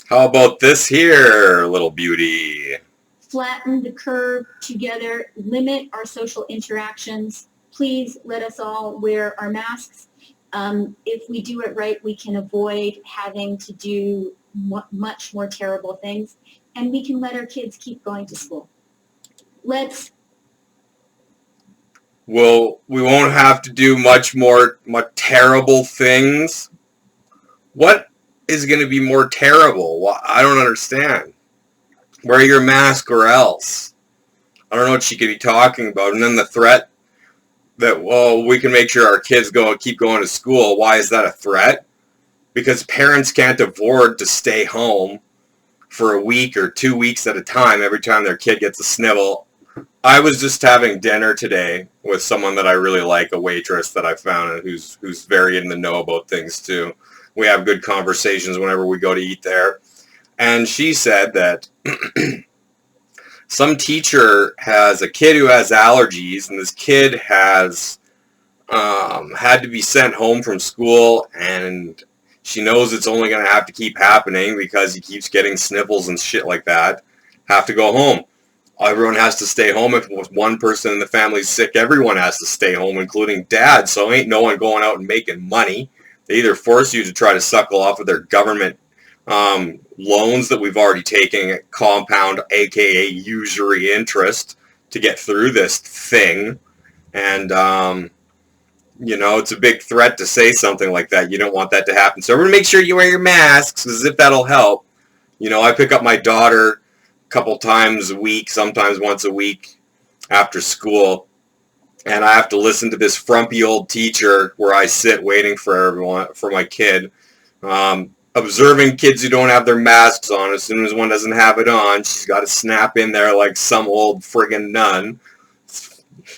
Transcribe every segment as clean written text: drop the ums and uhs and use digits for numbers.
How about this here, little beauty? Flatten the curve together, limit our social interactions. Please let us all wear our masks. If we do it right, we can avoid having to do much more terrible things, and we can let our kids keep going to school. Well, we won't have to do much more terrible things. What is going to be more terrible? I don't understand. Wear your mask or else. I don't know what she could be talking about. And then the threat that, well, we can make sure our kids keep going to school. Why is that a threat? Because parents can't afford to stay home for a week or 2 weeks at a time every time their kid gets a snivel. I was just having dinner today with someone that I really like, a waitress that I found, and who's very in the know about things too. We have good conversations whenever we go to eat there. And she said that some teacher has a kid who has allergies, and this kid has had to be sent home from school, and she knows it's only going to have to keep happening because he keeps getting sniffles and shit like that. Have to go home. Everyone has to stay home. If one person in the family's sick, everyone has to stay home, including dad. So ain't no one going out and making money. They either force you to try to suckle off of their government loans that we've already taken at compound, aka usury interest, to get through this thing. And, it's a big threat to say something like that. You don't want that to happen. So everyone make sure you wear your masks, as if that'll help. I pick up my daughter couple times a week, sometimes once a week after school, and I have to listen to this frumpy old teacher where I sit waiting for my kid, observing kids who don't have their masks on. As soon as one doesn't have it on, she's got to snap in there like some old friggin' nun.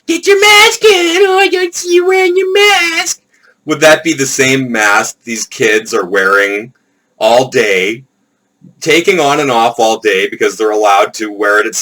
Get your mask on! Oh, I don't see you wearing your mask! Would that be the same mask these kids are wearing all day, taking on and off all day because they're allowed to wear it at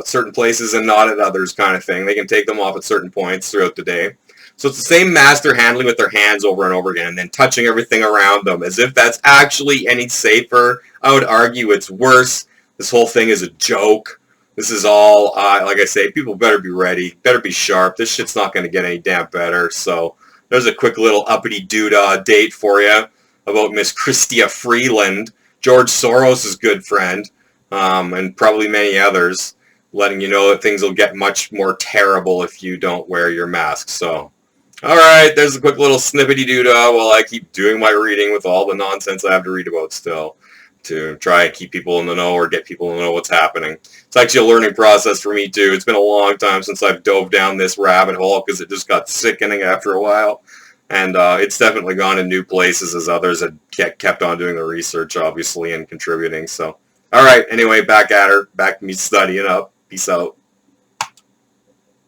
certain places and not at others, kind of thing? They can take them off at certain points throughout the day. So it's the same mask they're handling with their hands over and over again and then touching everything around them as if that's actually any safer. I would argue it's worse. This whole thing is a joke. This is all, like I say, people better be ready, better be sharp. This shit's not going to get any damn better. So there's a quick little uppity doodah date for you about Miss Chrystia Freeland, George Soros' good friend, and probably many others, letting you know that things will get much more terrible if you don't wear your mask. So, all right, there's a quick little snippety doodah while I keep doing my reading with all the nonsense I have to read about still, to try and keep people in the know or get people to know what's happening. It's actually a learning process for me too. It's been a long time since I've dove down this rabbit hole because it just got sickening after a while. And it's definitely gone in new places as others had kept on doing the research, obviously, and contributing. So, all right, anyway, back at her. Back to me studying up. Peace out.